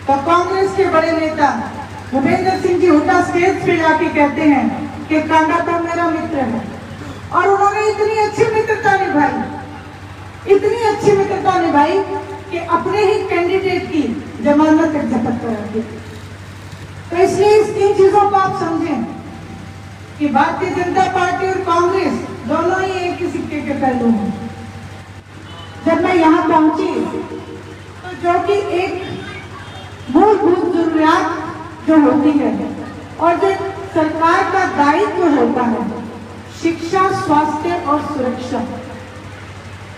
तो कांग्रेस के बड़े नेता भूपेंद्र सिंह जी हुड्डा स्टेज पे जाके कहते हैं कि कांडा तो मेरा मित्र है, और उन्होंने इतनी अच्छी मित्रता निभाई कि अपने ही कैंडिडेट की जमानत तक जब्त करा दी। तो इसलिए इस तीन चीजों को आप समझें कि भारतीय जनता पार्टी और कांग्रेस दोनों ही एक ही सिक्के के पहलू हैं। जब मैं यहाँ पहुंची तो जो कि एक मूलभूत जरूरियात जो होती है और जो सरकार का दायित्व होता है, शिक्षा, स्वास्थ्य और सुरक्षा,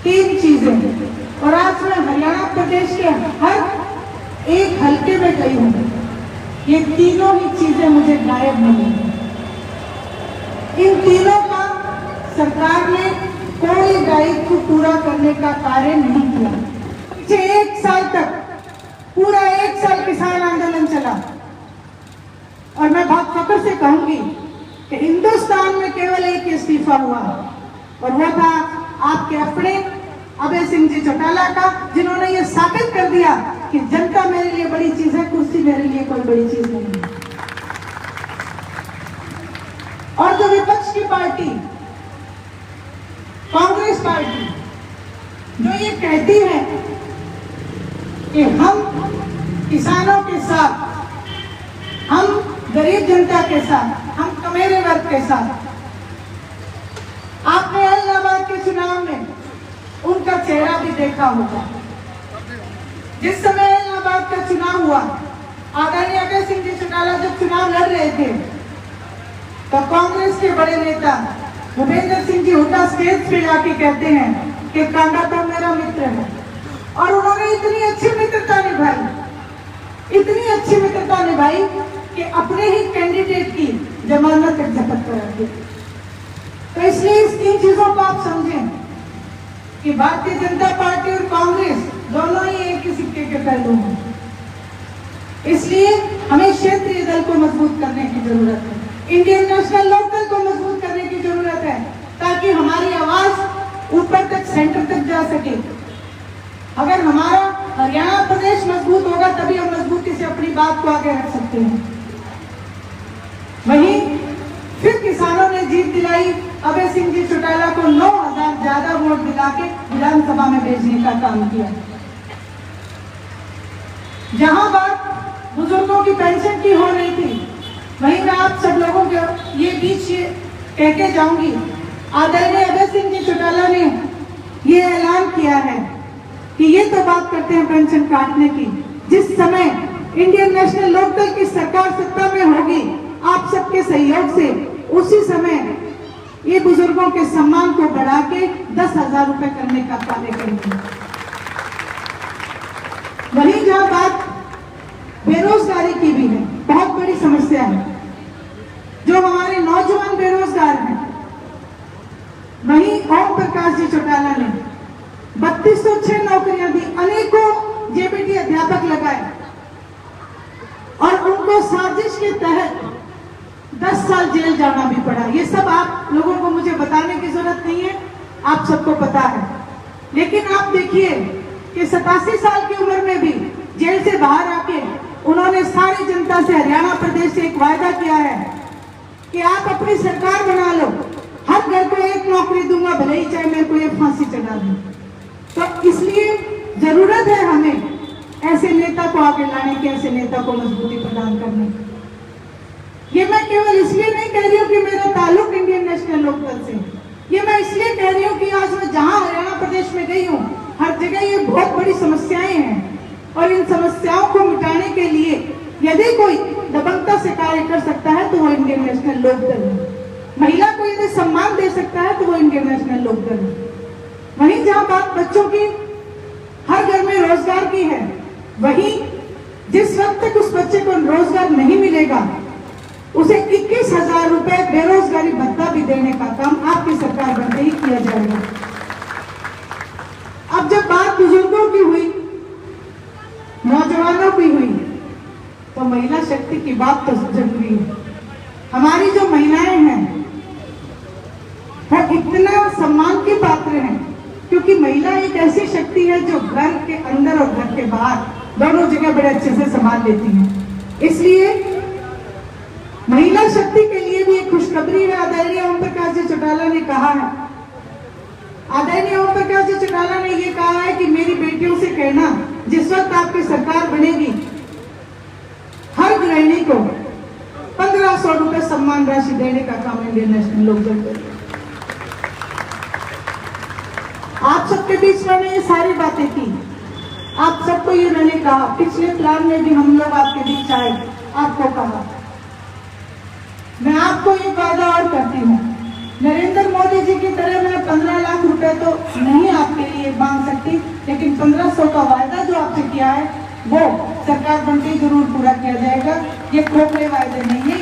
तीन चीजें। और आज मैं हरियाणा प्रदेश के हर एक हलके में गई हूँ, ये तीनों ही चीजें मुझे गायब मिली। इन तीनों का सरकार ने कोई दायित्व पूरा करने का कार्य नहीं किया। पीछे एक साल तक, पूरा एक साल किसान आंदोलन चला, और मैं बहुत फख्र से कहूंगी कि हिंदुस्तान में केवल एक इस्तीफा हुआ, और वो था आपके अपने अभय सिंह जी चौटाला का, जिन्होंने ये साबित कर दिया कि जनता मेरे लिए बड़ी चीज है, कुर्सी मेरे लिए कोई बड़ी चीज नहीं है। और जो विपक्ष की पार्टी कांग्रेस पार्टी जो ये कहती है कि हम किसानों के साथ, हम गरीब जनता के साथ, हम कमेरे वर्ग के साथ, आपने इलाहाबाद के चुनाव में उनका चेहरा भी देखा होगा। जिस समय इलाहाबाद का चुनाव हुआ, आदरणीय अभय सिंह जी चौटाला जब चुनाव लड़ रहे थे, तो कांग्रेस के बड़े नेता भूपेंद्र सिंह जी हुड्डा स्टेज पे जाके कहते हैं कि कांडा तो मेरा मित्र है, और उन्होंने इतनी अच्छी मित्रता निभाई कि अपने ही कैंडिडेट की जमानत तक जब्त करा दी। तो इसलिए इस तीन चीजों को आप समझें कि भारतीय जनता पार्टी और कांग्रेस दोनों ही एक ही सिक्के के पहलू हैं। इसलिए हमें क्षेत्रीय दल को मजबूत करने की जरूरत है, इंडियन नेशनल लोकदल को मजबूत करने की जरूरत है, ताकि हमारी आवाज ऊपर तक, सेंटर तक जा सके। अगर हमारा हरियाणा प्रदेश मजबूत होगा, तभी हम मजबूती से अपनी बात को आगे रख सकते हैं। वहीं फिर किसानों ने जीत दिलाई, अभय सिंह जी चौटाला को 9,000 ज्यादा वोट दिला के विधानसभा में भेजने का काम किया। जहां बात बुजुर्गों की पेंशन की हो रही थी, वहीं मैं आप सब लोगों के ये बीच कह के जाऊंगी, आदरणीय अभय सिंह जी चौटाला ने ये ऐलान किया है कि ये तो बात करते हैं पेंशन काटने की, जिस समय इंडियन नेशनल लोकदल की सरकार सत्ता में होगी, आप सबके सहयोग से, उसी समय ये बुजुर्गों के सम्मान को बढ़ा के 10,000 रुपए करने का कार्य करेंगे। वहीं जहां बात बेरोजगारी की भी है, बहुत बड़ी समस्या है, जो हमारे नौजवान बेरोजगार हैं, वहीं ओम प्रकाश जी चौटाला ने 3206 नौकरियां दी, अनेकों जेबीटी अध्यापक लगाए, और उनको साजिश के तहत 10 साल जेल जाना भी पड़ा। ये सब आप लोगों को मुझे बताने की जरूरत नहीं है, आप सबको पता है। लेकिन आप देखिए कि 87 साल की उम्र में भी जेल से बाहर आके उन्होंने सारी जनता से, हरियाणा प्रदेश से एक वायदा किया है कि आप अपनी सरकार बना लो, हर घर को एक नौकरी दूंगा, भले ही चाहे मेरे को ये फांसी चढ़ा दूं। तो इसलिए जरूरत है हमें ऐसे नेता को आगे लाने की, ऐसे नेता को मजबूती प्रदान करने की। ये मैं केवल इसलिए नहीं कह रही हूँ कि मेरा ताल्लुक इंडियन नेशनल लोकदल से, ये मैं इसलिए कह रही हूँ कि आज मैं जहाँ हरियाणा प्रदेश में गई हूँ, हर जगह ये बहुत बड़ी समस्याएं हैं, और इन समस्याओं को मिटाने के लिए यदि कोई दबंगता से कार्य कर सकता है तो वो इंडियन नेशनल लोकदल है। महिला को यदि सम्मान दे सकता है तो वो इंडियन नेशनल लोकदल है। वहीं जहाँ बात बच्चों की, हर घर में रोजगार की है, वहीं जिस वक्त तक उस बच्चे को रोजगार नहीं मिलेगा, उसे 21,000 रुपए बेरोजगारी भत्ता भी देने का काम आपकी सरकार बनते ही किया जाएगा। अब जब बात बुजुर्गों की हुई, नौजवानों की हुई, तो महिला शक्ति की बात तो जरूरी है। हमारी जो महिलाएं हैं वो इतना सम्मान के पात्र हैं, क्योंकि महिला एक ऐसी शक्ति है जो घर के अंदर और घर के बाहर दोनों जगह बड़े अच्छे से संभाल लेती हैं। इसलिए महिला शक्ति के लिए भी एक खुशखबरी है। आदरणीय ओम प्रकाश जी चौटाला ने कहा है, आदरणीय ओम प्रकाश जी चौटाला ने ये कहा है कि मेरी बेटियों से कहना, जिस वक्त आपकी सरकार बनेगी, हर गृहिणी को 1500 रुपए सम्मान राशि देने का काम इंडियन नेशनल लोक दल करेगी। आप सबके बीच मैंने ये सारी बातें की, आप सबको ये मैंने कहा, पिछले प्लान में भी हम लोग आपके बीच आए, आपको कहा। मैं आपको एक वादा और करती हूँ, नरेंद्र मोदी जी की तरह मैं 15 लाख रुपए तो नहीं आपके लिए मांग सकती, लेकिन 1500 का वायदा जो आपसे किया है वो सरकार बनकर जरूर पूरा किया जाएगा। ये खोखले वायदे नहीं है,